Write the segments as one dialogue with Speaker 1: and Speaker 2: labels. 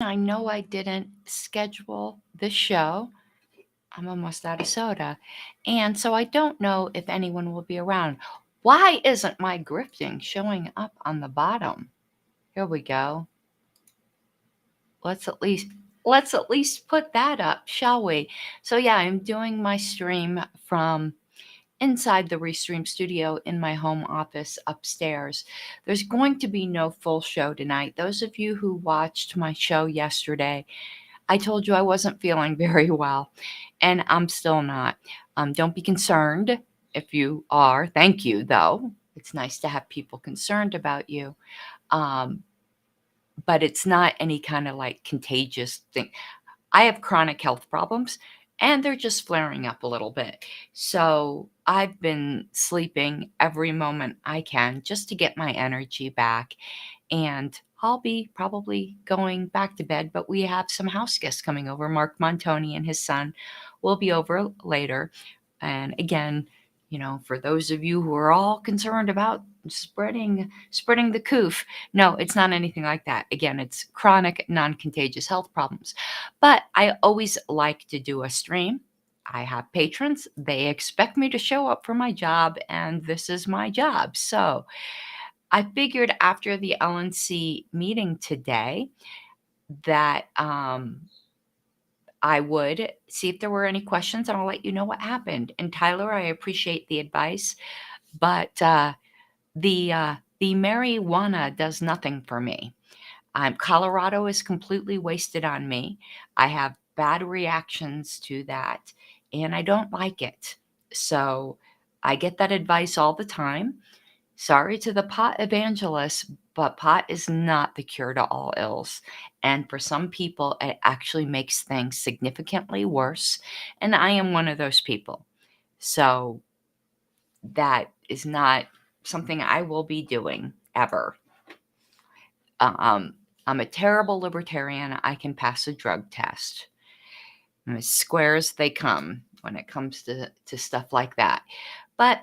Speaker 1: I know I didn't schedule the show. I'm almost out of soda. And so I don't know if anyone will be around. Why isn't my grifting showing up on the bottom? Here we go. Let's at least put that up, shall we? So yeah, I'm doing my stream from inside the Restream studio in my home office upstairs. There's going to be no full show tonight. Those of you who watched my show yesterday, I told you I wasn't feeling very well, and I'm still not. Don't be concerned if you are. Thank you, though. It's nice to have people concerned about you. Um, but it's not any kind of like contagious thing. I have chronic health problems and they're just flaring up a little bit. So I've been sleeping every moment I can just to get my energy back. And I'll be probably going back to bed, but we have some house guests coming over. Mark Montoni and his son will be over later. And again, for those of you who are all concerned about spreading the coof, no, it's not anything like that. Again, it's chronic non-contagious health problems. But I always like to do a stream. I have patrons. They expect me to show up for my job, and this is my job. So I figured after the LNC meeting today that I would see if there were any questions, and I'll let you know what happened. And Tyler, I appreciate the advice, but the marijuana does nothing for me. Colorado is completely wasted on me. I have bad reactions to that, and I don't like it. So I get that advice all the time. Sorry to the pot evangelists, but pot is not the cure to all ills. And for some people, it actually makes things significantly worse. And I am one of those people. So that is not something I will be doing ever. I'm a terrible libertarian. I can pass a drug test. I'm as square as they come when it comes to stuff like that. But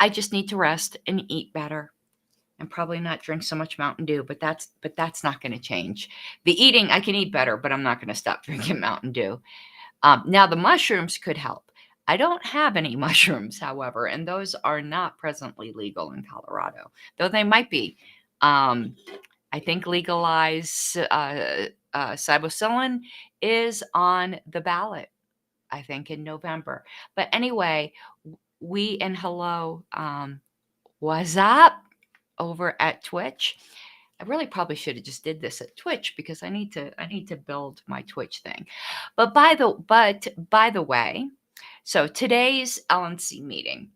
Speaker 1: I just need to rest and eat better and probably not drink so much Mountain Dew, but that's not going to change. The eating, I can eat better, but I'm not going to stop drinking Mountain Dew. Now the mushrooms could help. I don't have any mushrooms, however, and those are not presently legal in Colorado, though they might be. I think legalized psilocybin is on the ballot, I think, in November. But anyway, we and hello, what's up over at Twitch? I really probably should have just did this at Twitch because I need to build my Twitch thing. But by the way, so today's LNC meeting,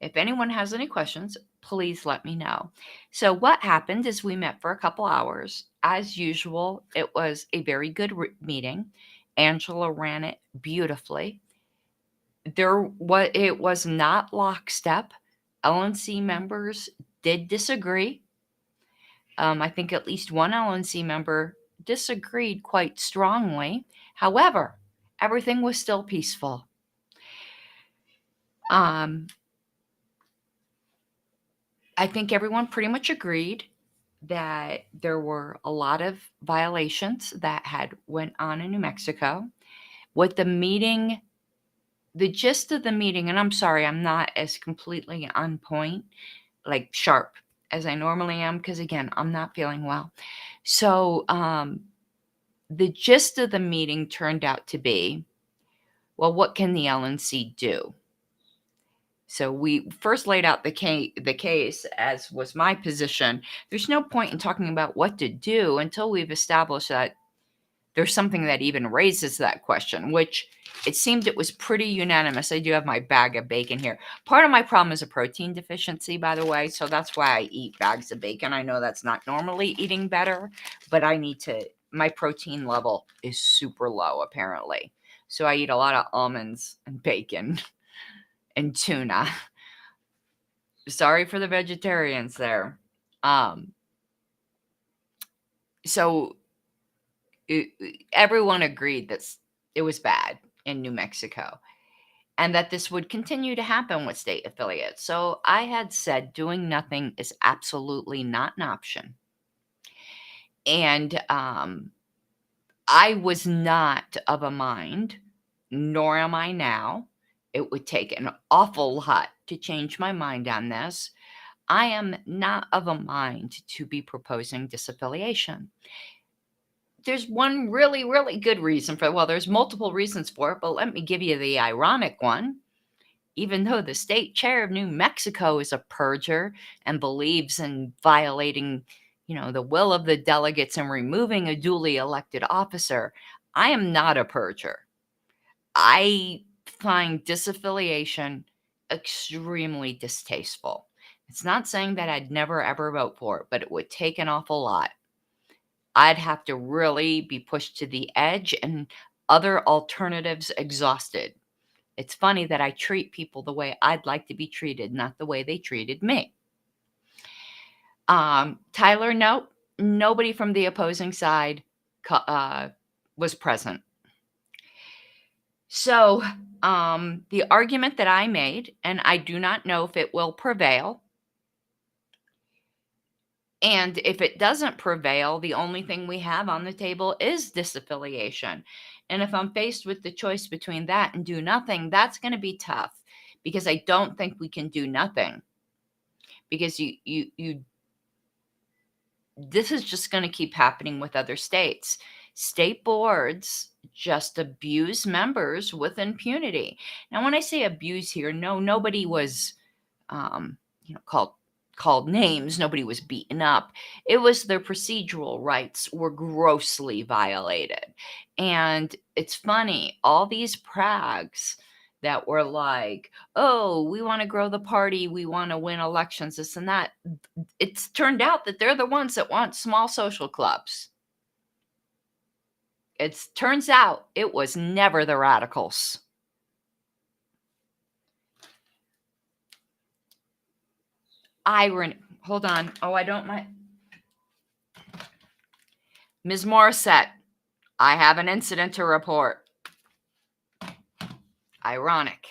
Speaker 1: if anyone has any questions, please let me know. So what happened is we met for a couple hours. As usual, it was a very good meeting. Angela ran it beautifully. It was not lockstep. LNC members did disagree. I think at least one LNC member disagreed quite strongly. However, everything was still peaceful. I think everyone pretty much agreed that there were a lot of violations that had went on in New Mexico. What the gist of the meeting, and I'm sorry, I'm not as completely on point, like sharp as I normally am, because again, I'm not feeling well. So the gist of the meeting turned out to be, well, what can the LNC do? So we first laid out the case, as was my position. There's no point in talking about what to do until we've established that there's something that even raises that question, which it seemed it was pretty unanimous. I do have my bag of bacon here. Part of my problem is a protein deficiency, by the way, so that's why I eat bags of bacon. I know that's not normally eating better, but my protein level is super low, apparently. So I eat a lot of almonds and bacon and tuna. Sorry for the vegetarians there. So everyone agreed that it was bad in New Mexico and that this would continue to happen with state affiliates. So I had said doing nothing is absolutely not an option. And I was not of a mind, nor am I now. It would take an awful lot to change my mind on this. I am not of a mind to be proposing disaffiliation. There's one really, really good reason for it. Well, there's multiple reasons for it, but let me give you the ironic one. Even though the state chair of New Mexico is a purger and believes in violating, the will of the delegates and removing a duly elected officer, I am not a purger. I find disaffiliation extremely distasteful. It's not saying that I'd never ever vote for it, but it would take an awful lot. I'd have to really be pushed to the edge and other alternatives exhausted. It's funny that I treat people the way I'd like to be treated, not the way they treated me. Tyler, no, nobody from the opposing side was present. So the argument that I made, and I do not know if it will prevail, and if it doesn't prevail, the only thing we have on the table is disaffiliation. And if I'm faced with the choice between that and do nothing, that's going to be tough, because I don't think we can do nothing. Because this is just going to keep happening with other states. State boards just abuse members with impunity. Now, when I say abuse here, no, nobody was, called names. Nobody was beaten up. It was their procedural rights were grossly violated. And it's funny, all these prags that were like, oh, we want to grow the party, we want to win elections, this and that. It's turned out that they're the ones that want small social clubs. It turns out it was never the radicals. Hold on. Oh, I don't mind. Ms. Morissette, I have an incident to report. Ironic.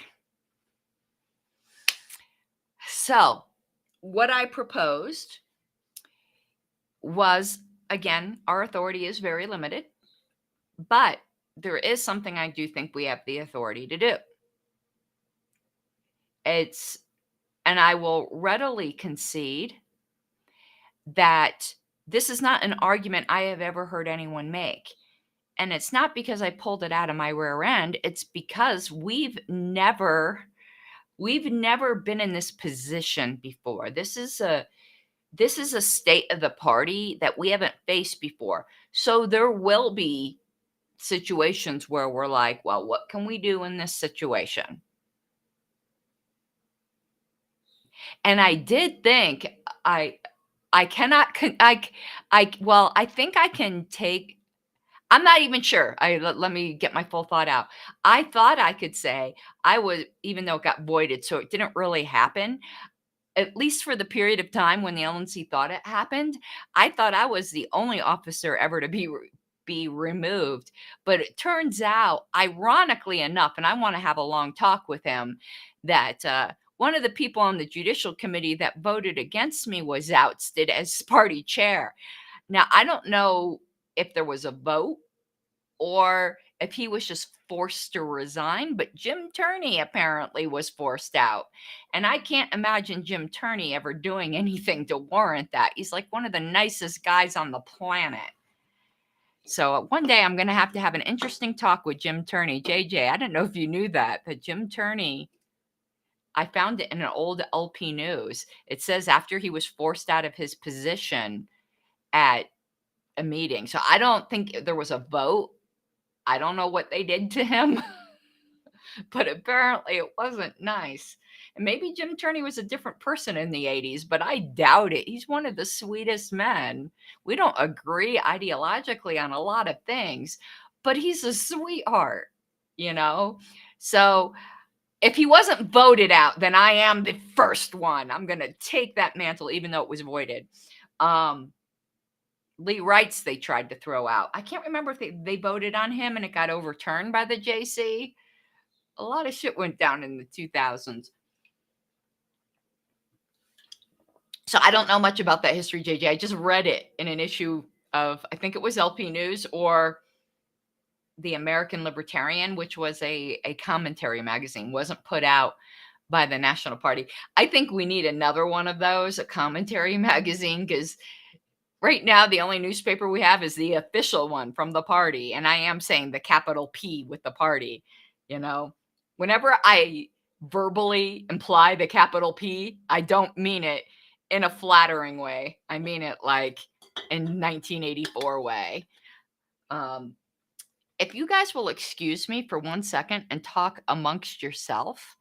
Speaker 1: So, what I proposed was, again, our authority is very limited, but there is something I do think we have the authority to do. And I will readily concede that this is not an argument I have ever heard anyone make. And it's not because I pulled it out of my rear end. It's because we've never been in this position before. This is a state of the party that we haven't faced before. So there will be situations where we're like, well, what can we do in this situation? And I did think I think I can take, I'm not even sure. Let me get my full thought out. I thought I could say I was, even though it got voided, so it didn't really happen, at least for the period of time when the LNC thought it happened. I thought I was the only officer ever to be removed. But it turns out, ironically enough, and I want to have a long talk with him, that one of the people on the Judicial Committee that voted against me was ousted as party chair. Now, I don't know if there was a vote or if he was just forced to resign, but Jim Turney apparently was forced out. And I can't imagine Jim Turney ever doing anything to warrant that. He's like one of the nicest guys on the planet. So one day I'm going to have an interesting talk with Jim Turney. JJ, I don't know if you knew that, but Jim Turney, I found it in an old LP News. It says after he was forced out of his position at a meeting. So I don't think there was a vote. I don't know what they did to him, but apparently it wasn't nice. And maybe Jim Turney was a different person in the 80s, but I doubt it. He's one of the sweetest men. We don't agree ideologically on a lot of things, but he's a sweetheart, So if he wasn't voted out, then I am the first one. I'm going to take that mantle, even though it was voided. Lee Wrights they tried to throw out. I can't remember if they voted on him and it got overturned by the JC. A lot of shit went down in the 2000s. So I don't know much about that history, JJ. I just read it in an issue of, I think it was LP News or the American Libertarian, which was a commentary magazine, wasn't put out by the National Party. I think we need another one of those, a commentary magazine, because right now the only newspaper we have is the official one from the party. And I am saying the capital P with the party. You know, whenever I verbally imply the capital P, I don't mean it in a flattering way. I mean it like in 1984 way. If you guys will excuse me for 1 second and talk amongst yourself,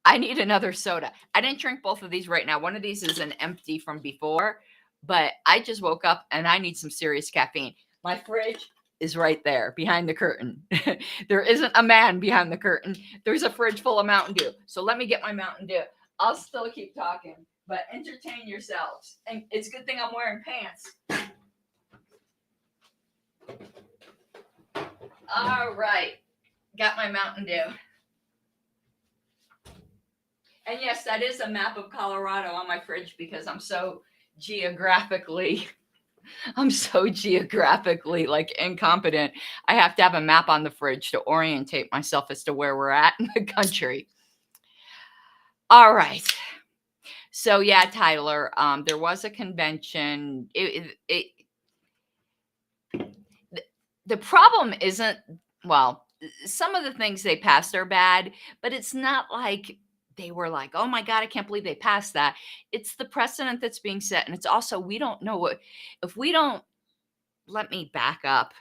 Speaker 1: I need another soda. I didn't drink both of these right now. One of these is an empty from before, but I just woke up and I need some serious caffeine. My fridge is right there behind the curtain. There isn't a man behind the curtain. There's a fridge full of Mountain Dew. So let me get my Mountain Dew. I'll still keep talking, but entertain yourselves. And it's a good thing I'm wearing pants. All right. Got my Mountain Dew. And yes, that is a map of Colorado on my fridge because I'm so geographically like incompetent. I have to have a map on the fridge to orientate myself as to where we're at in the country. All right. So yeah, Tyler, there was a convention. The problem isn't, well, some of the things they passed are bad, but it's not like they were like, oh my God, I can't believe they passed that. It's the precedent that's being set. And it's also, we don't know what, if we don't, let me back up.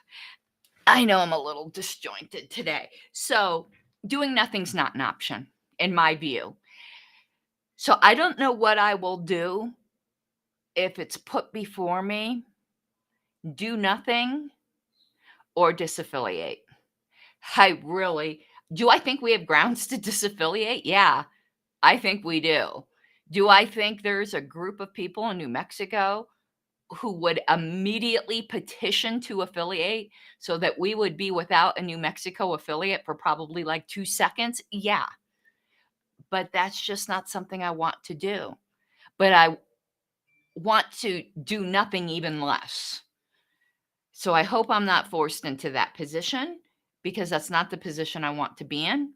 Speaker 1: I know I'm a little disjointed today. So doing nothing's not an option, in my view. So I don't know what I will do if it's put before me, do nothing or disaffiliate. Do I think we have grounds to disaffiliate? Yeah, I think we do. Do I think there's a group of people in New Mexico who would immediately petition to affiliate so that we would be without a New Mexico affiliate for probably like 2 seconds? Yeah. But that's just not something I want to do. But I want to do nothing even less. So I hope I'm not forced into that position because that's not the position I want to be in.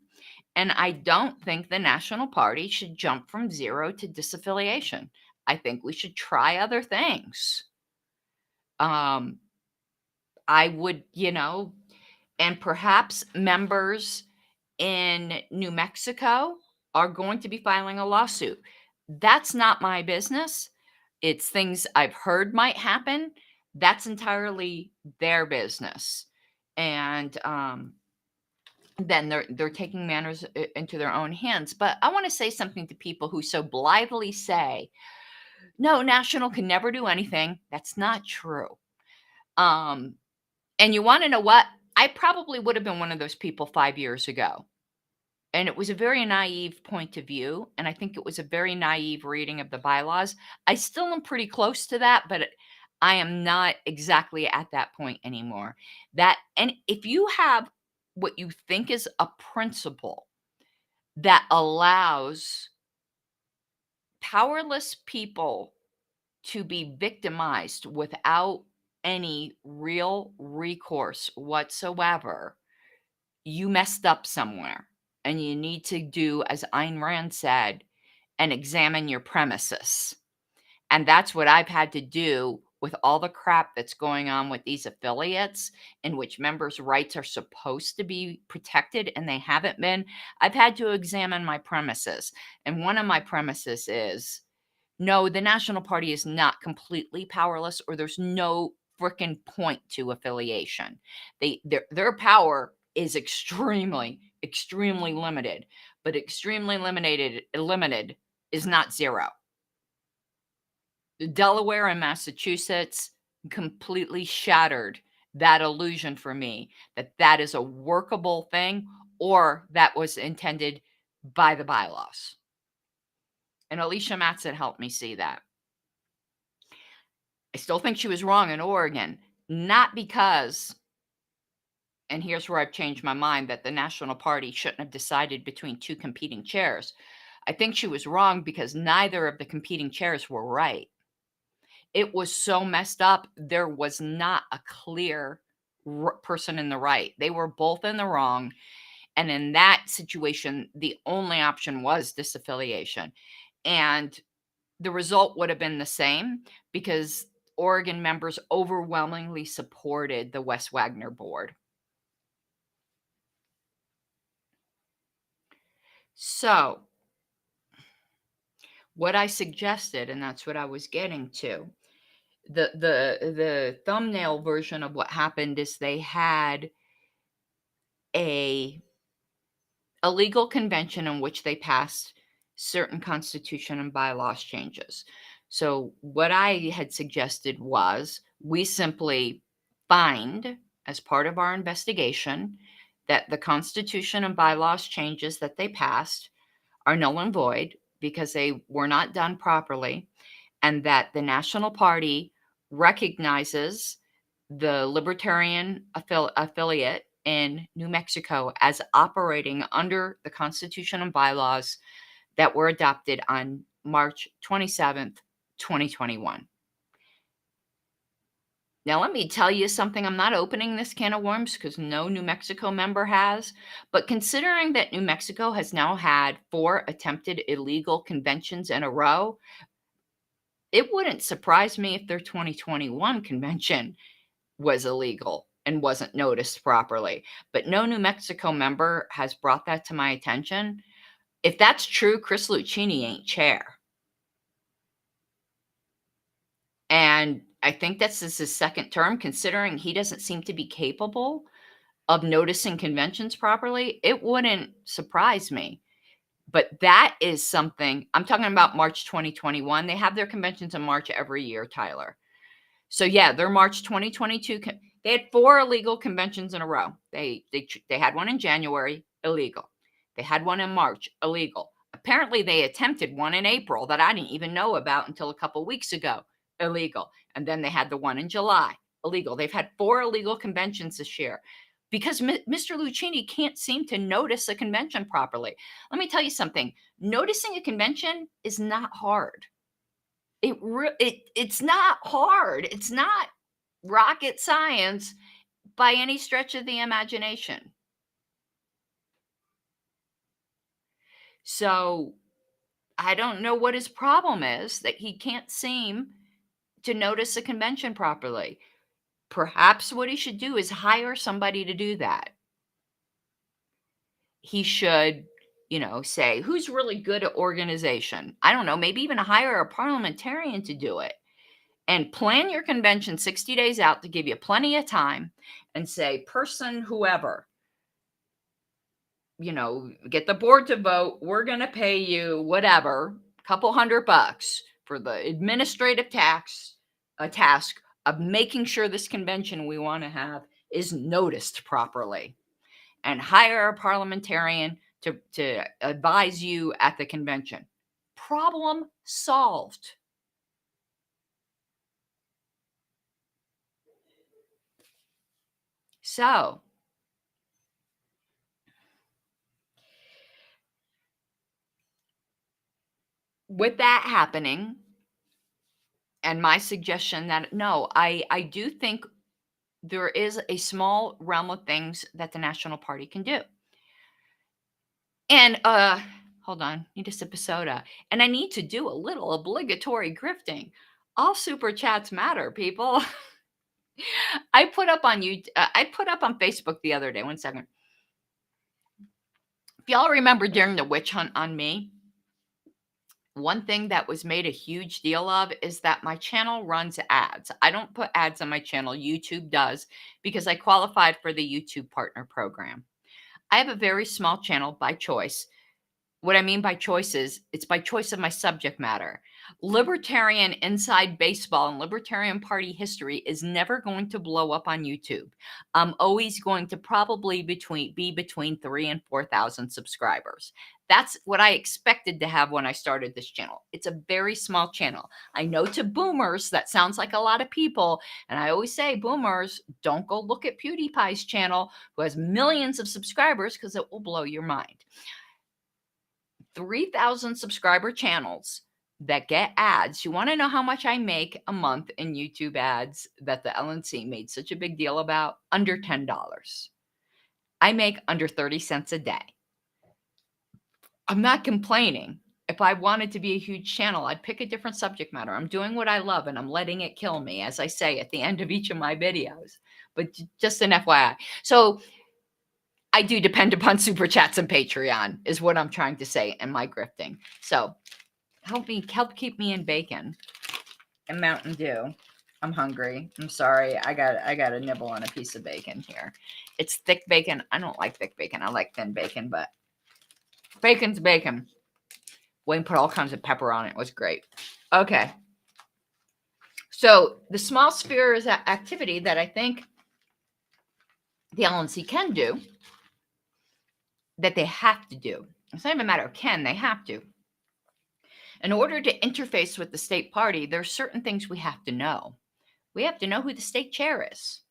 Speaker 1: And I don't think the National Party should jump from zero to disaffiliation. I think we should try other things. I would, and perhaps members in New Mexico are going to be filing a lawsuit. That's not my business. It's things I've heard might happen. That's entirely their business. And then they're taking matters into their own hands. But I want to say something to people who so blithely say, no, National can never do anything. That's not true. And you want to know what? I probably would have been one of those people 5 years ago. And it was a very naive point of view. And I think it was a very naive reading of the bylaws. I still am pretty close to that, but I am not exactly at that point anymore. And if you have what you think is a principle that allows powerless people to be victimized without any real recourse whatsoever, you messed up somewhere. And you need to do, as Ayn Rand said, and examine your premises. And that's what I've had to do with all the crap that's going on with these affiliates in which members' rights are supposed to be protected and they haven't been. I've had to examine my premises. And one of my premises is, no, the National Party is not completely powerless, or there's no freaking point to affiliation. Their power is extremely limited, but extremely limited is not zero. Delaware and Massachusetts completely shattered that illusion for me that is a workable thing or that was intended by the bylaws. And Alicia Matson helped me see that. I still think she was wrong in Oregon, not because, and here's where I've changed my mind, that the National Party shouldn't have decided between two competing chairs. I think she was wrong because neither of the competing chairs were right. It was so messed up. There was not a clear person in the right. They were both in the wrong. And in that situation, the only option was disaffiliation. And the result would have been the same because Oregon members overwhelmingly supported the Wes Wagner board. So, what I suggested, and that's what I was getting to, the thumbnail version of what happened is they had a legal convention in which they passed certain constitution and bylaws changes. So what I had suggested was we simply find, as part of our investigation, that the constitution and bylaws changes that they passed are null and void because they were not done properly, and that the National Party recognizes the Libertarian affiliate in New Mexico as operating under the Constitution and bylaws that were adopted on March 27th, 2021. Now, let me tell you something. I'm not opening this can of worms because no New Mexico member has. But considering that New Mexico has now had 4 attempted illegal conventions in a row, it wouldn't surprise me if their 2021 convention was illegal and wasn't noticed properly. But no New Mexico member has brought that to my attention. If that's true, Chris Lucchini ain't chair. And I think this is his second term, considering he doesn't seem to be capable of noticing conventions properly. It wouldn't surprise me. But that is something, I'm talking about March 2021. They have their conventions in March every year, Tyler. So yeah, their March 2022, they had 4 illegal conventions in a row. They had one in January, illegal. They had one in March, illegal. Apparently they attempted one in April that I didn't even know about until a couple weeks ago, illegal. And then they had the one in July, illegal. They've had 4 illegal conventions this year because Mr. Lucchini can't seem to notice a convention properly. Let me tell you something. Noticing a convention is not hard. It's not hard. It's not rocket science by any stretch of the imagination. So I don't know what his problem is that he can't seem to notice a convention properly. Perhaps what he should do is hire somebody to do that. He should, say, who's really good at organization? I don't know, maybe even hire a parliamentarian to do it. And plan your convention 60 days out to give you plenty of time and say, person whoever, get the board to vote. We're going to pay you whatever, couple $100 for the administrative task of making sure this convention we want to have is noticed properly, and hire a parliamentarian to advise you at the convention. Problem solved. So, with that happening, and my suggestion that no, I do think there is a small realm of things that the National Party can do. And hold on, need a sip of soda. And I need to do a little obligatory grifting. All super chats matter, people. I put up on Facebook the other day. 1 second. If y'all remember during the witch hunt on me, one thing that was made a huge deal of is that my channel runs ads. I don't put ads on my channel. YouTube does, because I qualified for the YouTube Partner Program. I have a very small channel by choice. What I mean by choice is it's by choice of my subject matter. Libertarian inside baseball and Libertarian Party history is never going to blow up on YouTube. I'm always going to probably be between 3,000 and 4,000 subscribers. That's what I expected to have when I started this channel. It's a very small channel. I know to boomers that sounds like a lot of people, and I always say, boomers, don't go look at PewDiePie's channel who has millions of subscribers, because it will blow your mind. 3,000 subscriber channels that get ads. You want to know how much I make a month in YouTube ads that the LNC made such a big deal about? Under $10. I make under 30 cents a day. I'm not complaining. If I wanted to be a huge channel, I'd pick a different subject matter. I'm doing what I love and I'm letting it kill me, as I say at the end of each of my videos. But just an FYI. So I do depend upon Super Chats and Patreon is what I'm trying to say in my grifting. So help keep me in bacon and Mountain Dew. I'm hungry. I'm sorry. I got a nibble on a piece of bacon here. It's thick bacon. I don't like thick bacon. I like thin bacon, but bacon's bacon. Wayne put all kinds of pepper on it. It was great. Okay. So the small sphere is that activity that I think the LNC can do, that they have to do. It's not even a matter of can, they have to. In order to interface with the state party, there are certain things we have to know. We have to know who the state chair is.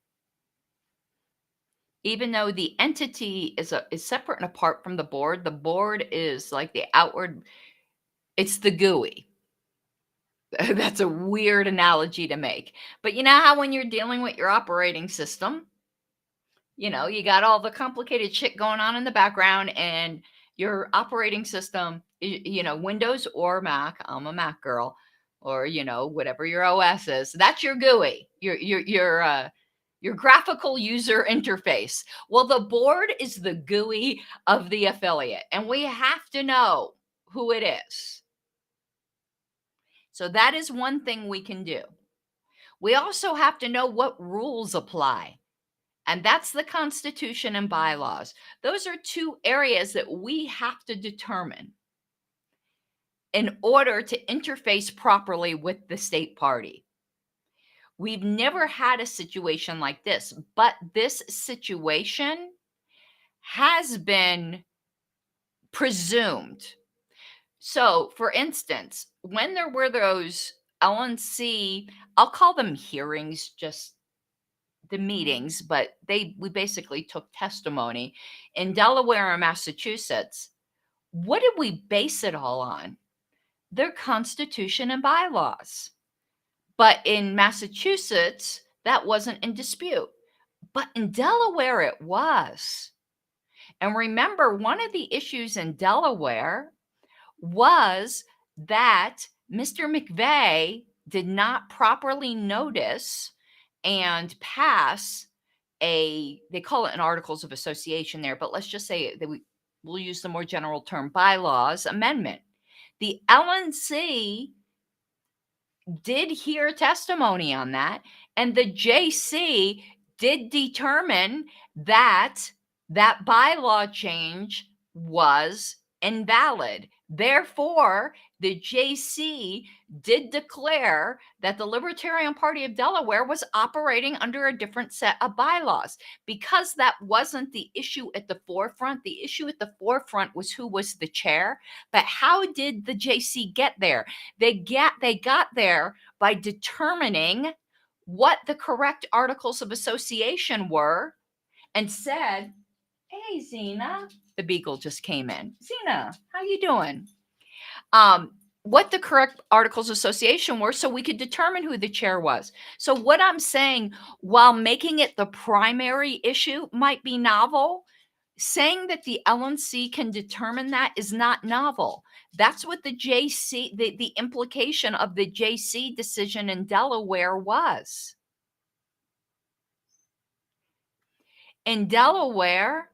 Speaker 1: Even though the entity is separate and apart from the board is like the outward, it's the GUI. That's a weird analogy to make. But you know how when you're dealing with your operating system, you know, you got all the complicated shit going on in the background and your operating system, you know, Windows or Mac, I'm a Mac girl, or, you know, whatever your OS is, that's your GUI, your graphical user interface. Well, the board is the GUI of the affiliate, and we have to know who it is. So that is one thing we can do. We also have to know what rules apply. And that's the Constitution and bylaws. Those are two areas that we have to determine in order to interface properly with the state party. We've never had a situation like this, but this situation has been presumed. So, for instance, when there were those LNC, I'll call them hearings, just the meetings, but we basically took testimony in Delaware and Massachusetts. What did we base it all on? Their constitution and bylaws. But in Massachusetts, that wasn't in dispute. But in Delaware, it was. And remember, one of the issues in Delaware was that Mr. McVeigh did not properly notice and pass they call it an Articles of Association there, but let's just say that we'll use the more general term bylaws amendment. The LNC did hear testimony on that, and the JC did determine that that bylaw change was invalid. Therefore, the JC did declare that the Libertarian Party of Delaware was operating under a different set of bylaws. Because that wasn't the issue at the forefront, the issue at the forefront was who was the chair. But how did the JC get there? They got there by determining what the correct Articles of Association were and said, "Hey, Zena," the beagle just came in. "Zena, how you doing?" What the correct Articles of Association were so we could determine who the chair was. So what I'm saying, while making it the primary issue might be novel, saying that the LNC can determine that is not novel. That's what the JC, the implication of the JC decision in Delaware was. In Delaware,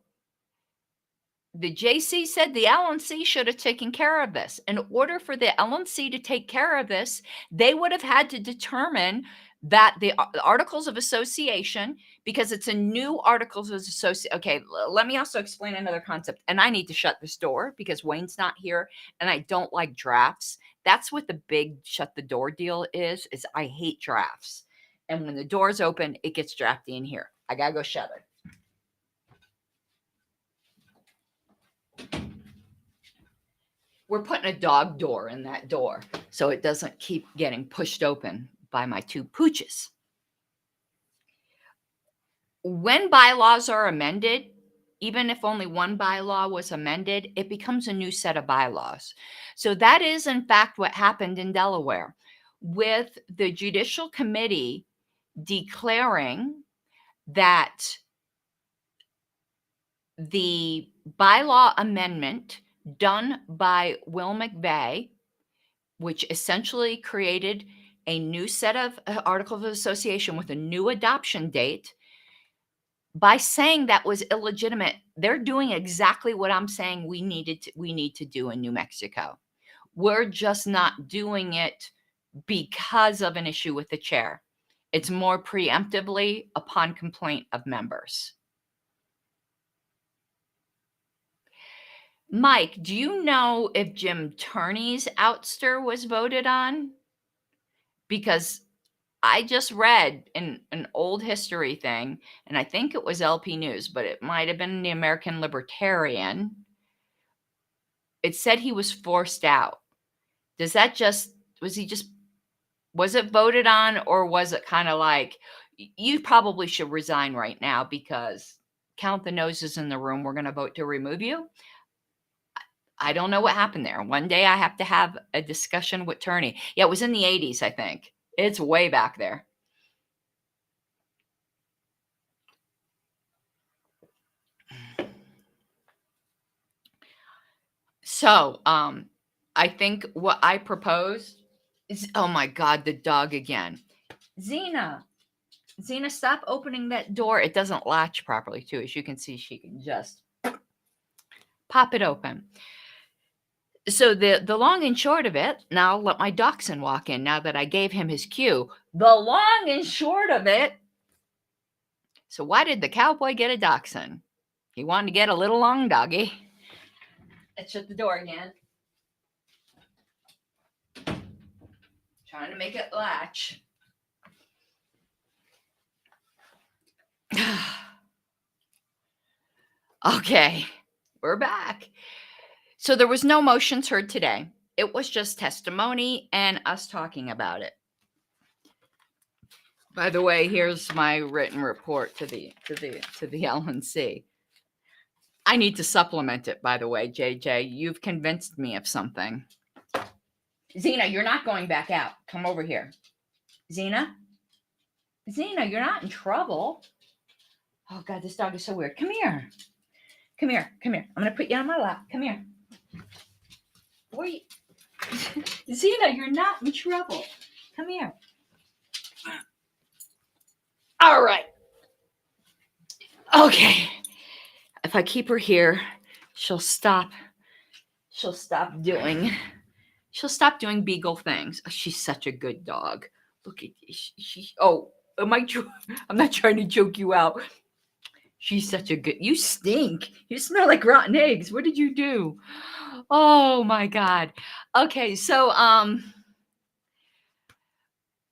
Speaker 1: the JC said the LNC should have taken care of this. In order for the LNC to take care of this, they would have had to determine that the Articles of Association, because it's a new Articles of Association. Okay, let me also explain another concept. And I need to shut this door because Wayne's not here and I don't like drafts. That's what the big shut the door deal is I hate drafts. And when the door's open, it gets drafty in here. I gotta go shut it. We're putting a dog door in that door so it doesn't keep getting pushed open by my two pooches. When bylaws are amended, even if only one bylaw was amended, it becomes a new set of bylaws. So that is, in fact, what happened in Delaware with the Judicial Committee declaring that the bylaw amendment done by Will McVeigh, which essentially created a new set of articles of association with a new adoption date, by saying that was illegitimate, they're doing exactly what I'm saying we need to do in New Mexico. We're just not doing it because of an issue with the chair. It's more preemptively upon complaint of members. Mike, do you know if Jim Turney's ouster was voted on? Because I just read in an old history thing, and I think it was LP News, but it might have been the American Libertarian. It said he was forced out. Was it voted on, or was it kind of like, you probably should resign right now because count the noses in the room, we're going to vote to remove you? I don't know what happened there. One day I have to have a discussion with Turney. Yeah, it was in the 80s, I think. It's way back there. So, I think what I proposed is, oh my God, the dog again. Xena, stop opening that door. It doesn't latch properly too. As you can see, she can just pop it open. So the long and short of it, now I'll let my dachshund walk in now that I gave him his cue. The long and short of it. So why did the cowboy get a dachshund? He wanted to get a little long doggy. Let's shut the door again. Trying to make it latch. Okay, we're back. So there was no motions heard today. It was just testimony and us talking about it. By the way, here's my written report to the LNC. I need to supplement it, by the way, JJ. You've convinced me of something. Xena, you're not going back out. Come over here. Xena, you're not in trouble. Oh, God, this dog is so weird. Come here. I'm going to put you on my lap. Come here. Wait. Xena, you're not in trouble. Come here. All right. Okay. If I keep her here, she'll stop doing beagle things. Oh, she's such a good dog. Look at she. Oh, I'm not trying to joke you out. She's such a good. You stink. You smell like rotten eggs. What did you do? Oh my God. Okay, so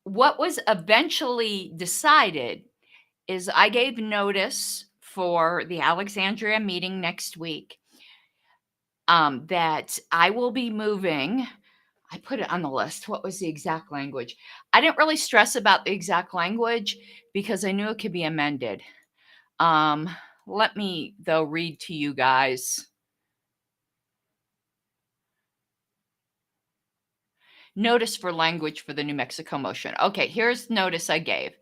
Speaker 1: what was eventually decided is I gave notice for the Alexandria meeting next week, that I will be moving. I put it on the list. What was the exact language? I didn't really stress about the exact language because I knew it could be amended. Let me, though, read to you guys. Notice for language for the New Mexico motion. Okay, here's notice I gave.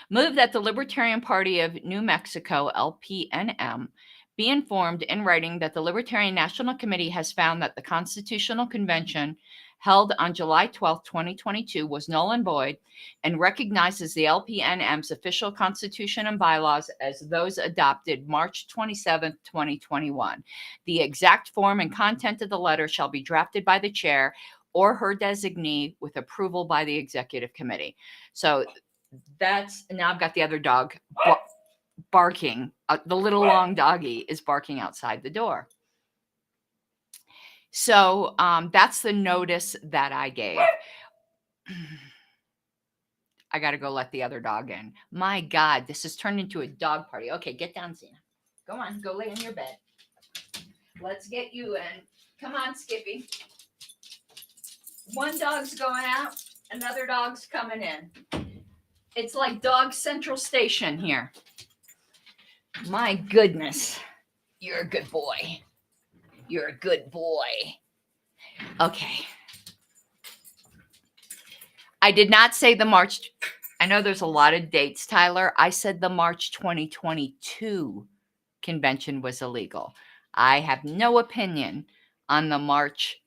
Speaker 1: Move that the Libertarian Party of New Mexico, LPNM, be informed in writing that the Libertarian National Committee has found that the Constitutional Convention held on July 12, 2022 was null and void, and recognizes the LPNM's official constitution and bylaws as those adopted March 27, 2021. The exact form and content of the letter shall be drafted by the chair or her designee with approval by the executive committee. So that's, now I've got the other dog barking. The little long doggy is barking outside the door. So that's the notice that I gave. I got to go let the other dog in. My God, this has turned into a dog party. Okay, get down, Xena. Go on, go lay in your bed. Let's get you in. Come on, Skippy. One dog's going out, another dog's coming in. It's like Dog Central Station here. My goodness. You're a good boy. You're a good boy. Okay. I did not say the March. I know there's a lot of dates, Tyler. I said the March 2022 convention was illegal. I have no opinion on the March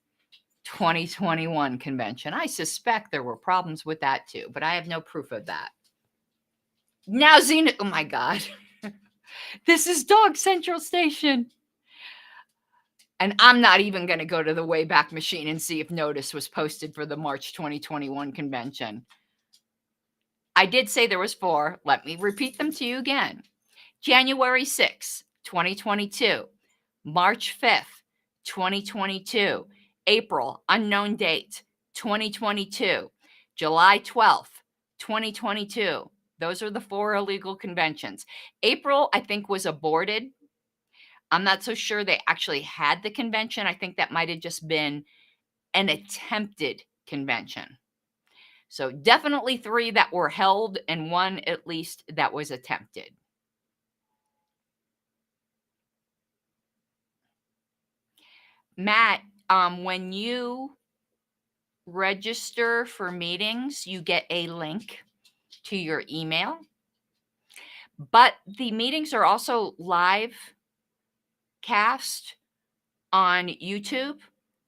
Speaker 1: 2021 convention. I suspect there were problems with that too, but I have no proof of that. Now, Xena, oh my God. This is Dog Central Station. And I'm not even going to go to the Wayback Machine and see if notice was posted for the March 2021 convention. I did say there was 4. Let me repeat them to you again. January 6th, 2022. March 5th, 2022. April, unknown date, 2022. July 12th, 2022. Those are the 4 illegal conventions. April, I think, was aborted. I'm not so sure they actually had the convention. I think that might have just been an attempted convention. So definitely 3 that were held and 1 at least that was attempted. Matt, when you register for meetings, you get a link to your email. But the meetings are also live cast on YouTube.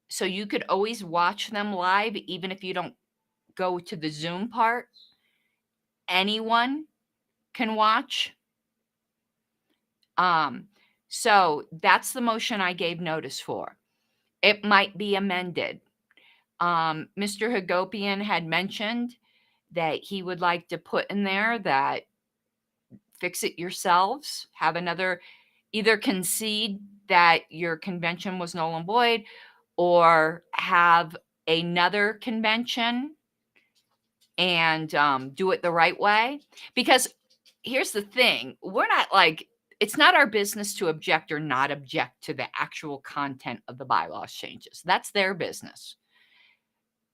Speaker 1: So you could always watch them live, even if you don't go to the Zoom part. Anyone can watch. So that's the motion I gave notice for. It might be amended. Mr. Hagopian had mentioned that he would like to put in there that fix it yourselves, have another, either concede that your convention was null and void or have another convention and do it the right way. Because here's the thing, we're not like, it's not our business to object or not object to the actual content of the bylaws changes. That's their business.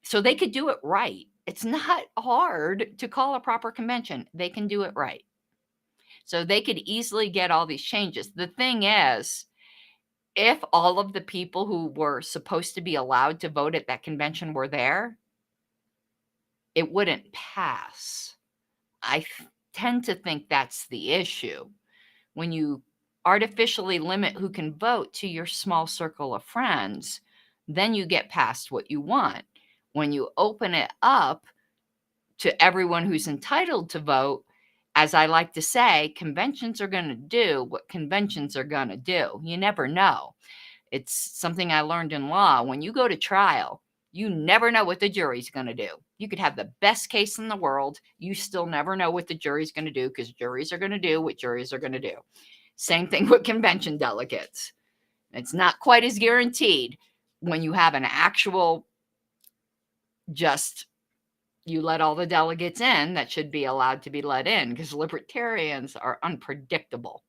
Speaker 1: So they could do it right. It's not hard to call a proper convention. They can do it right. So they could easily get all these changes. The thing is, if all of the people who were supposed to be allowed to vote at that convention were there, it wouldn't pass. I tend to think that's the issue. When you artificially limit who can vote to your small circle of friends, then you get past what you want. When you open it up to everyone who's entitled to vote, as I like to say, conventions are going to do what conventions are going to do. You never know. It's something I learned in law. When you go to trial, you never know what the jury's going to do. You could have the best case in the world. You still never know what the jury's going to do because juries are going to do what juries are going to do. Same thing with convention delegates. It's not quite as guaranteed when you have an actual just you let all the delegates in that should be allowed to be let in because libertarians are unpredictable.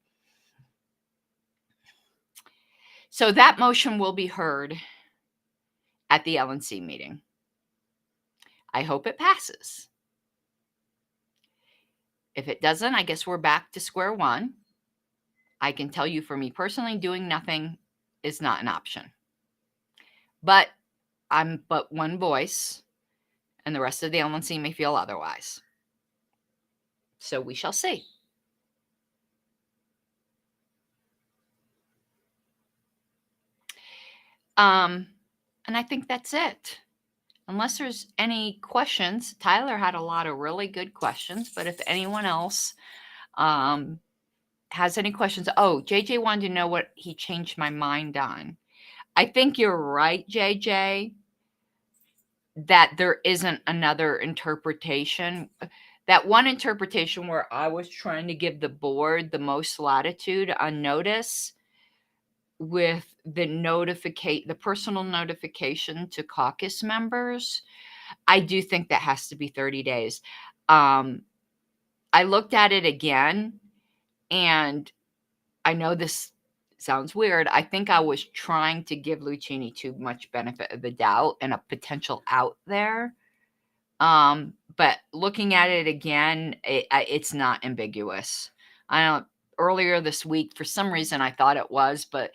Speaker 1: So that motion will be heard at the LNC meeting. I hope it passes. If it doesn't, I guess we're back to square one. I can tell you for me personally, doing nothing is not an option. But I'm but one voice, and the rest of the LNC may feel otherwise. So we shall see. And I think that's it. Unless there's any questions, Tyler had a lot of really good questions, but if anyone else has any questions, JJ wanted to know what he changed my mind on. I think you're right, JJ, that there isn't another interpretation. That one interpretation where I was trying to give the board the most latitude on notice with the personal notification to caucus members, I do think that has to be 30 days. I looked at it again, and I know this sounds weird. I think I was trying to give Lucchini too much benefit of the doubt and a potential out there. But looking at it again, it's not ambiguous. earlier this week. For some reason, I thought it was, but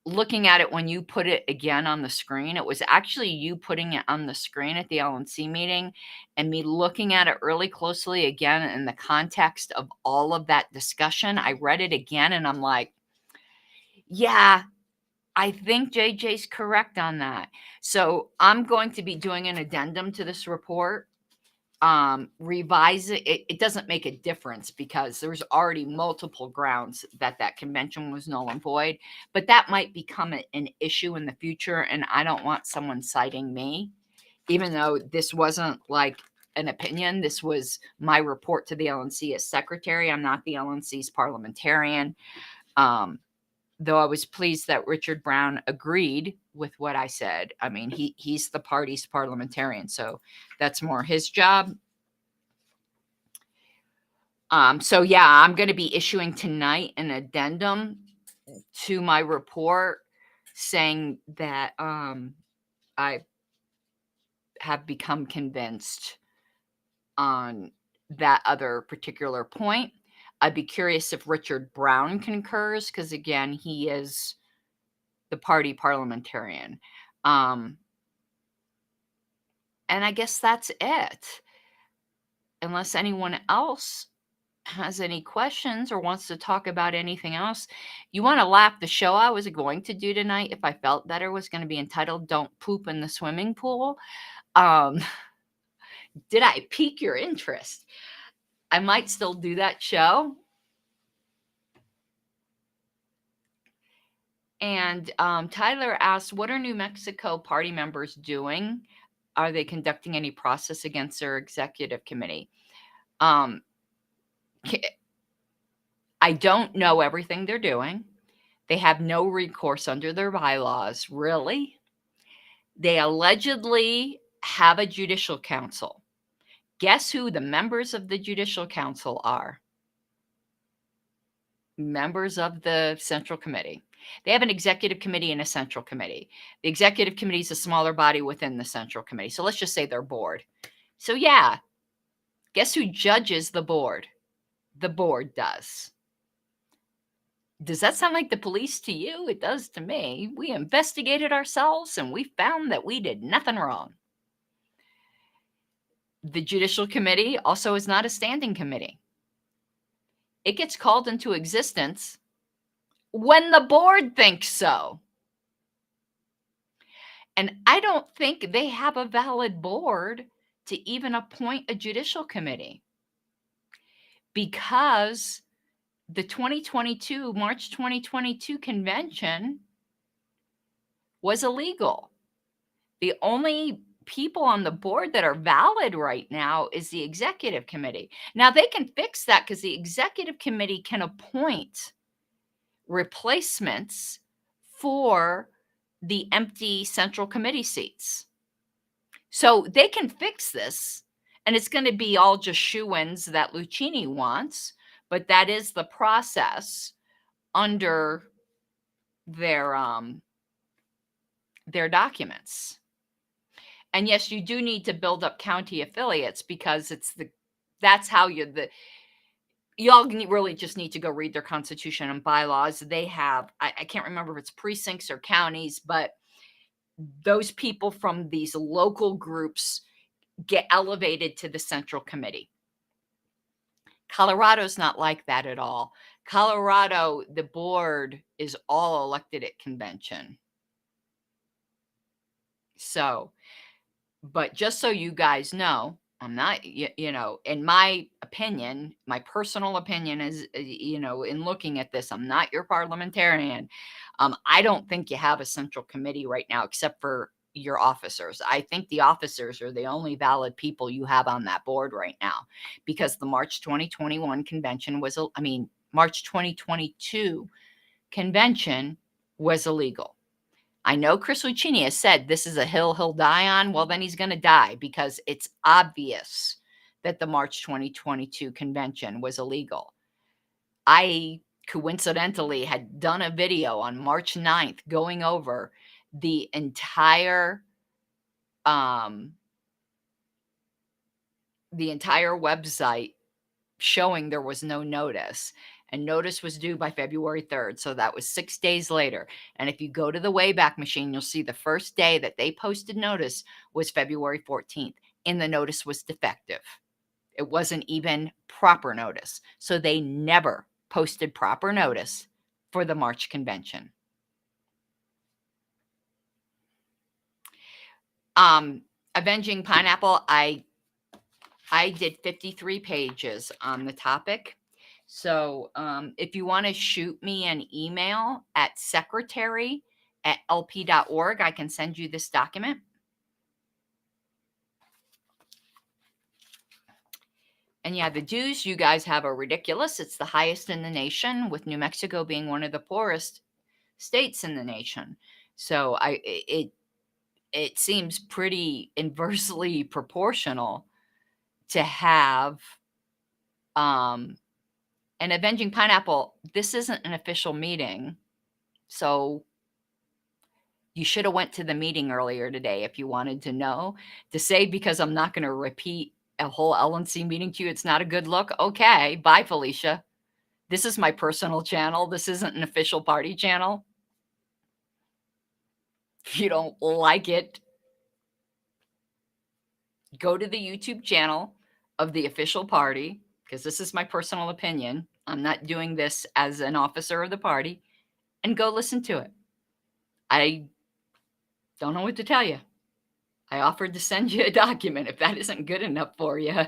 Speaker 1: looking at it when you put it again on the screen, it was actually you putting it on the screen at the LNC meeting and me looking at it really closely again in the context of all of that discussion. I read it again and I'm like, yeah, I think JJ's correct on that. So I'm going to be doing an addendum to this report. Revise it. It doesn't make a difference because there's already multiple grounds that that convention was null and void, but that might become an issue in the future. And I don't want someone citing me, even though this wasn't like an opinion. This was my report to the LNC as secretary. I'm not the LNC's parliamentarian. Though I was pleased that Richard Brown agreed with what I said. I mean, he's the party's parliamentarian, so that's more his job. So yeah, I'm going to be issuing tonight an addendum to my report saying that I have become convinced on that other particular point. I'd be curious if Richard Brown concurs, because again, he is the party parliamentarian. And I guess that's it. Unless anyone else has any questions or wants to talk about anything else. You want to laugh, the show I was going to do tonight, if I felt better, was going to be entitled Don't Poop in the Swimming Pool. Did I pique your interest? I might still do that show. And Tyler asked, what are New Mexico party members doing? Are they conducting any process against their executive committee? I don't know everything they're doing. They have no recourse under their bylaws. Really? They allegedly have a judicial council. Guess who the members of the judicial council are? Members of the central committee. They have an executive committee and a central committee. The executive committee is a smaller body within the central committee. So let's just say they're board. So yeah, guess who judges the board? The board does. Does that sound like the police to you? It does to me. We investigated ourselves and we found that we did nothing wrong. The Judicial Committee also is not a standing committee. It gets called into existence when the board thinks so. And I don't think they have a valid board to even appoint a Judicial Committee because the March 2022 convention was illegal. The only people on the board that are valid right now is the executive committee. Now they can fix that because the executive committee can appoint replacements for the empty central committee seats. So they can fix this, and it's going to be all just shoo-ins that Lucchini wants, but that is the process under their documents. And yes, you do need to build up county affiliates because that's how y'all really just need to go read their constitution and bylaws. They have, I can't remember if it's precincts or counties, but those people from these local groups get elevated to the central committee. Colorado's not like that at all. Colorado, the board is all elected at convention. So, but just so you guys know, I'm not, in my opinion, my personal opinion is, in looking at this, I'm not your parliamentarian. I don't think you have a central committee right now, except for your officers. I think the officers are the only valid people you have on that board right now, because the March 2021 convention March 2022 convention was illegal. I know Chris Lucchini has said this is a hill he'll die on. Well, then he's going to die because it's obvious that the March 2022 convention was illegal. I coincidentally had done a video on March 9th going over the entire website showing there was no notice. and notice was due by February 3rd. So that was 6 days later. And if you go to the Wayback Machine, you'll see the first day that they posted notice was February 14th, and the notice was defective. It wasn't even proper notice. So they never posted proper notice for the March convention. Avenging Pineapple, I did 53 pages on the topic. So if you want to shoot me an email at secretary@lp.org, I can send you this document. And yeah, the dues you guys have are ridiculous. It's the highest in the nation, with New Mexico being one of the poorest states in the nation. So it seems pretty inversely proportional to have an Avenging Pineapple. This isn't an official meeting, so you should have went to the meeting earlier today if you wanted to know. To say because I'm not going to repeat a whole LNC meeting to you, it's not a good look. Okay, bye, Felicia. This is my personal channel. This isn't an official party channel. If you don't like it, go to the YouTube channel of the official party, because this is my personal opinion. I'm not doing this as an officer of the party, and go listen to it. I don't know what to tell you. I offered to send you a document if that isn't good enough for you.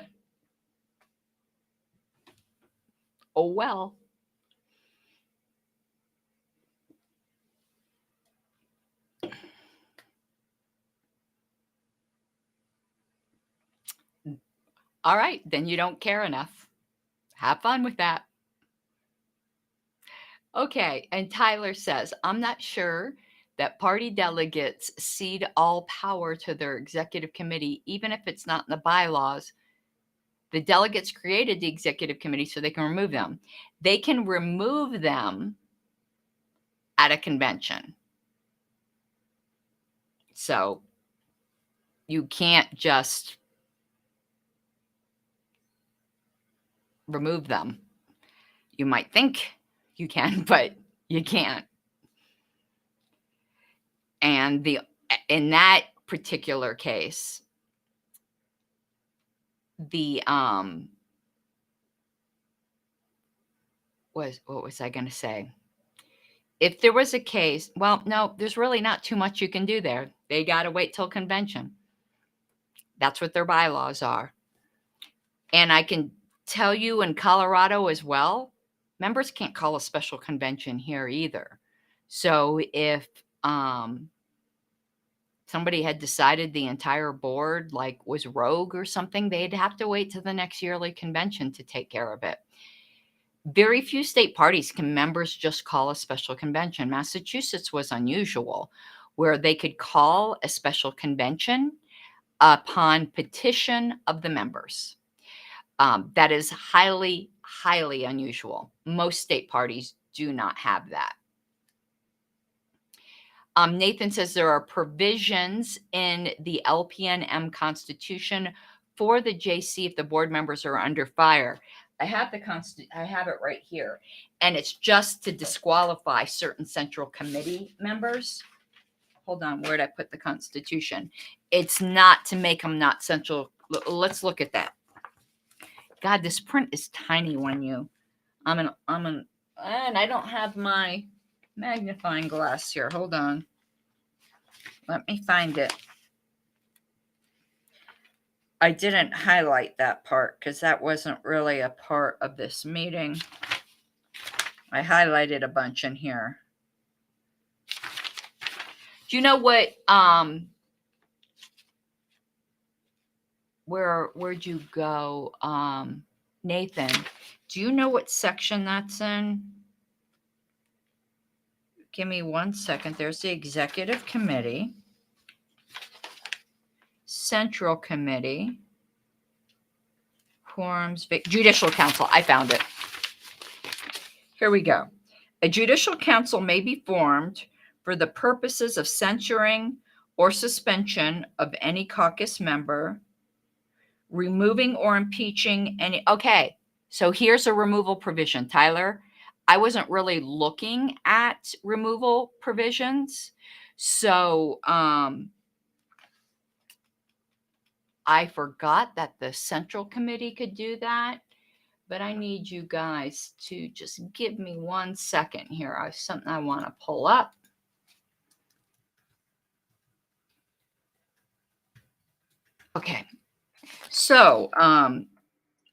Speaker 1: Oh, well. All right, then you don't care enough. Have fun with that. Okay, and Tyler says, I'm not sure that party delegates cede all power to their executive committee, even if it's not in the bylaws. The delegates created the executive committee so they can remove them. They can remove them at a convention. So you can't just remove them. You might think you can, but you can't. And in that particular case, what was I going to say? If there was a case, well, no, there's really not too much you can do there. They got to wait till convention. That's what their bylaws are. And I can tell you in Colorado as well, members can't call a special convention here either. So if somebody had decided the entire board was rogue or something, they'd have to wait till the next yearly convention to take care of it. Very few state parties can members just call a special convention. Massachusetts was unusual, where they could call a special convention upon petition of the members. That is highly, highly unusual. Most state parties do not have that. Nathan says there are provisions in the LPNM Constitution for the JC if the board members are under fire. I have it right here, and it's just to disqualify certain central committee members. Hold on, where'd I put the Constitution? It's not to make them not central. Let's look at that. God, this print is tiny when you. And I don't have my magnifying glass here. Hold on. Let me find it. I didn't highlight that part because that wasn't really a part of this meeting. I highlighted a bunch in here. Do you know what, where'd you go? Nathan, do you know what section that's in? Give me 1 second. There's the executive committee, central committee, quorums, judicial council. I found it. Here we go. A judicial council may be formed for the purposes of censuring or suspension of any caucus member, removing or impeaching any. Okay, so here's a removal provision. Tyler, I wasn't really looking at removal provisions. So I forgot that the Central Committee could do that. But I need you guys to just give me 1 second here. I have something I want to pull up. Okay. So,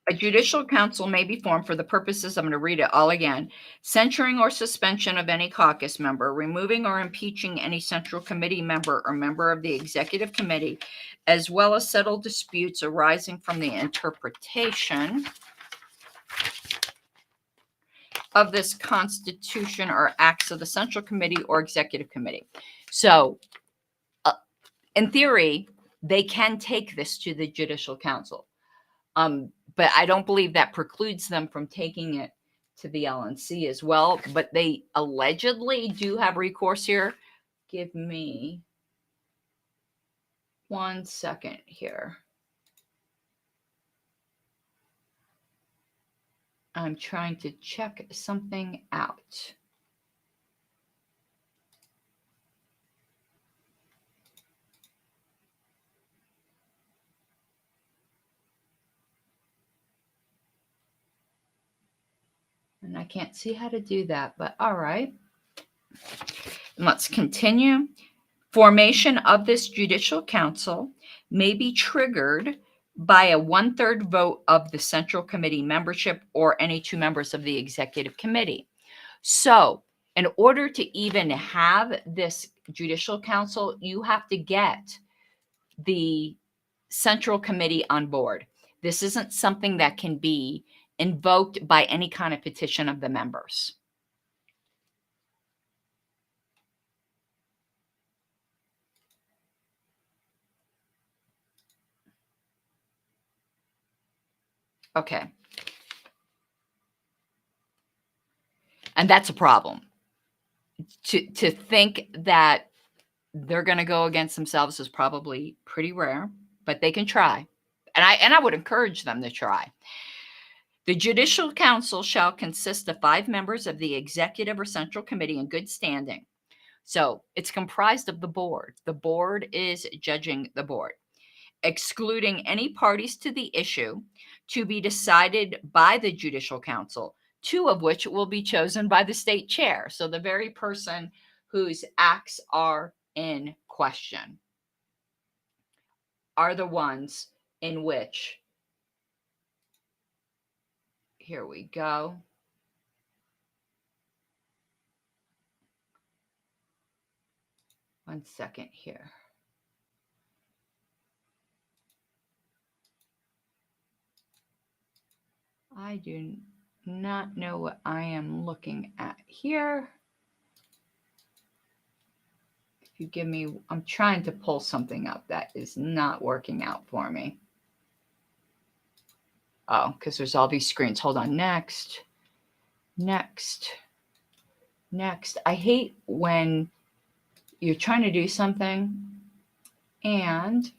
Speaker 1: a judicial council may be formed for the purposes, I'm going to read it all again, censuring or suspension of any caucus member, removing or impeaching any central committee member or member of the executive committee, as well as settle disputes arising from the interpretation of this constitution or acts of the central committee or executive committee. So, in theory, they can take this to the judicial council. But I don't believe that precludes them from taking it to the LNC as well. But they allegedly do have recourse here. Give me 1 second here. I'm trying to check something out. And I can't see how to do that, but all right. Let's continue. Formation of this judicial council may be triggered by a 1/3 vote of the central committee membership or any 2 members of the executive committee. So, in order to even have this judicial council, you have to get the central committee on board. This isn't something that can be invoked by any kind of petition of the members. Okay. And that's a problem. To think that they're going to go against themselves is probably pretty rare, but they can try. And I would encourage them to try. The Judicial Council shall consist of 5 members of the executive or central committee in good standing. So it's comprised of the board. The board is judging the board, excluding any parties to the issue to be decided by the Judicial Council, 2 of which will be chosen by the state chair. So the very person whose acts are in question are the ones in which, here we go. One second here. I do not know what I am looking at here. If you give me, I'm trying to pull something up that is not working out for me. Oh, because there's all these screens. Hold on. Next. I hate when you're trying to do something and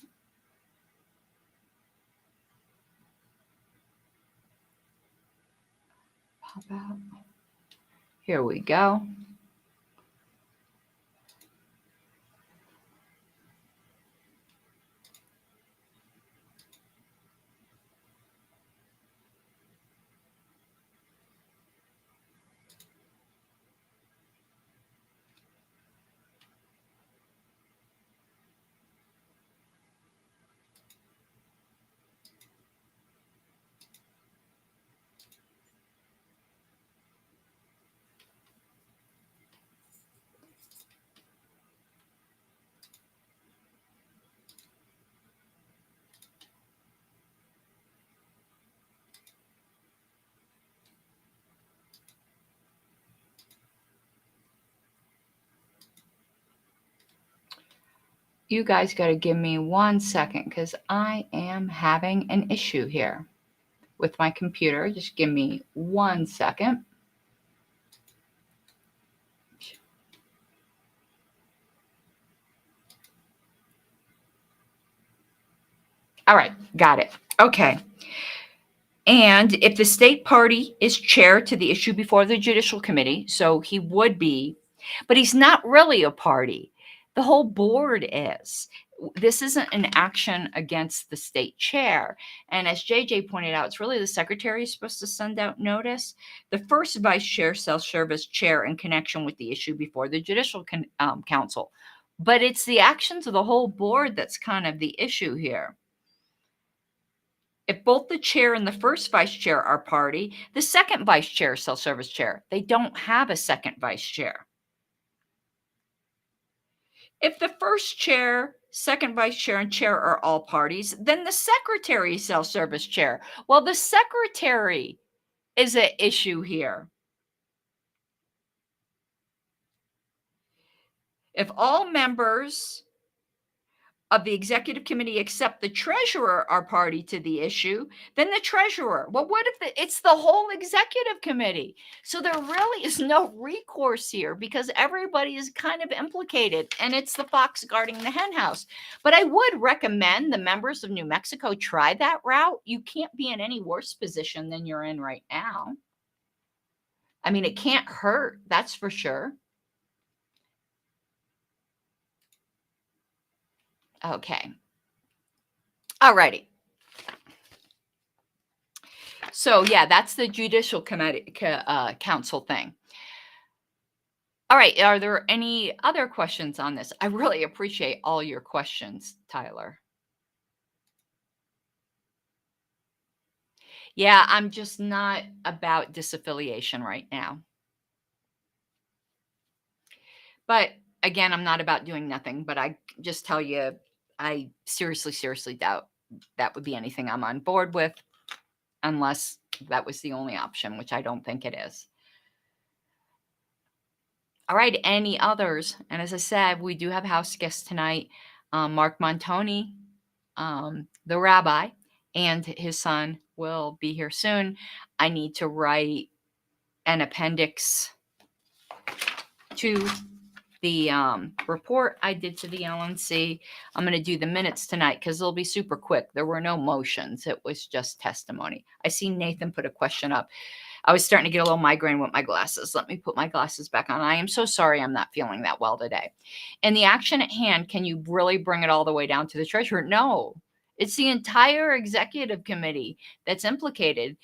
Speaker 1: pop out. Here we go. You guys got to give me 1 second because I am having an issue here with my computer. Just give me 1 second. All right, got it. Okay. And if the state party is chair to the issue before the Judicial Committee, so he would be, but he's not really a party. The whole board is. This isn't an action against the state chair. And as JJ pointed out, it's really the secretary is supposed to send out notice. The first vice chair shall serve as chair in connection with the issue before the Judicial Council. But it's the actions of the whole board that's kind of the issue here. If both the chair and the first vice chair are party, the second vice chair shall serve as chair. They don't have a second vice chair. If the first chair, second vice chair, and chair are all parties, then the secretary shall serve as chair. Well, the secretary is an issue here. If all members of the executive committee except the treasurer are party to the issue, then the treasurer. Well, what if it's the whole executive committee? So there really is no recourse here because everybody is kind of implicated, and it's the fox guarding the hen house. But I would recommend the members of New Mexico try that route. You can't be in any worse position than you're in right now. I mean, it can't hurt, that's for sure. Okay. All righty. So yeah, that's the Judicial Committee Council thing. All right, are there any other questions on this? I really appreciate all your questions, Tyler. Yeah, I'm just not about disaffiliation right now. But again, I'm not about doing nothing, but I just tell you, I seriously doubt that would be anything I'm on board with unless that was the only option, which I don't think it is. All right, any others? And as I said, we do have house guests tonight. Mark Montoni, the rabbi, and his son will be here soon. I need to write an appendix to the report I did to the LNC. I'm going to do the minutes tonight because they'll be super quick. There were no motions. It was just testimony. I see Nathan put a question up. I was starting to get a little migraine with my glasses. Let me put my glasses back on. I am so sorry I'm not feeling that well today. And the action at hand, can you really bring it all the way down to the treasurer? No, it's the entire executive committee that's implicated.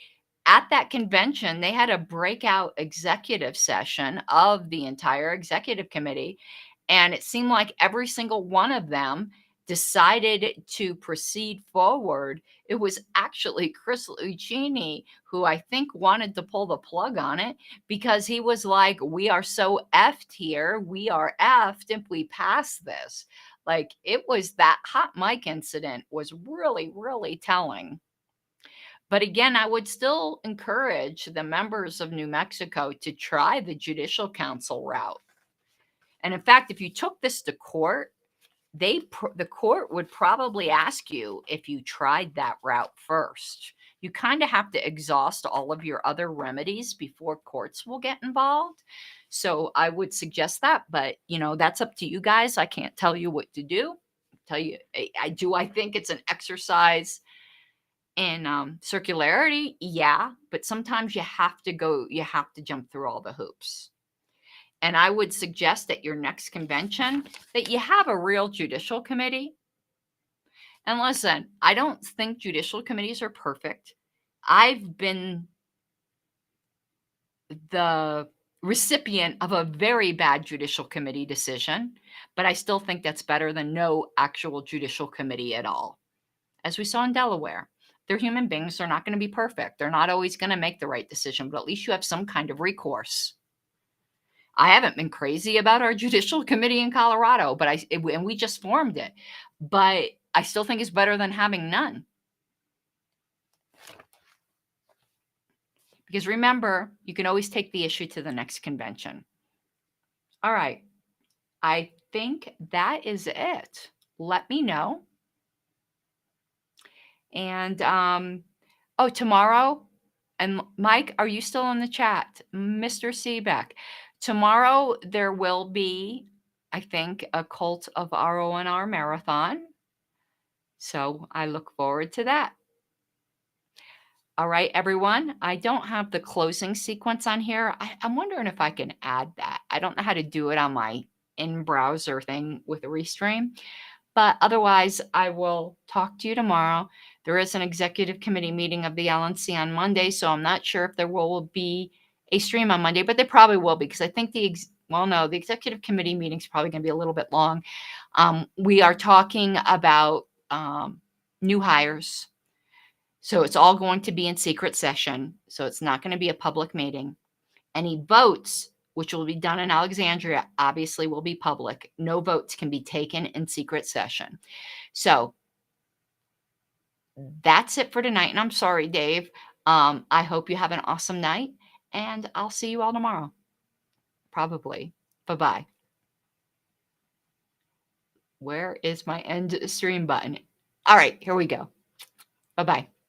Speaker 1: At that convention, they had a breakout executive session of the entire executive committee. And it seemed like every single one of them decided to proceed forward. It was actually Chris Lucchini who I think wanted to pull the plug on it because he was like, we are so effed here. We are effed if we pass this. Like, it was that hot mic incident was really telling. But again, I would still encourage the members of New Mexico to try the Judicial Council route. And in fact, if you took this to court, the court would probably ask you if you tried that route first. You kind of have to exhaust all of your other remedies before courts will get involved. So I would suggest that, but that's up to you guys. I can't tell you what to do. Tell you, I think it's an exercise in circularity, yeah, but sometimes you have to jump through all the hoops. And I would suggest at your next convention that you have a real judicial committee. And listen, I don't think judicial committees are perfect. I've been the recipient of a very bad judicial committee decision, but I still think that's better than no actual judicial committee at all. As we saw in Delaware, they're human beings. They're not going to be perfect. They're not always going to make the right decision, but at least you have some kind of recourse. I haven't been crazy about our judicial committee in Colorado, but and we just formed it, but I still think it's better than having none. Because remember, you can always take the issue to the next convention. All right. I think that is it. Let me know. And, tomorrow, and Mike, are you still in the chat? Mr. Seebeck. Tomorrow there will be, I think, a Cult of RONR marathon. So I look forward to that. All right, everyone. I don't have the closing sequence on here. I'm wondering if I can add that. I don't know how to do it on my in-browser thing with a Restream. But otherwise, I will talk to you tomorrow. There is an executive committee meeting of the LNC on Monday, so I'm not sure if there will be a stream on Monday, but there probably will be because I think the executive committee meeting is probably going to be a little bit long. We are talking about new hires. So it's all going to be in secret session. So it's not going to be a public meeting. Any votes, which will be done in Alexandria, obviously will be public. No votes can be taken in secret session. So that's it for tonight. And I'm sorry, Dave. I hope you have an awesome night. And I'll see you all tomorrow. Probably. Bye-bye. Where is my end stream button? All right, here we go. Bye-bye.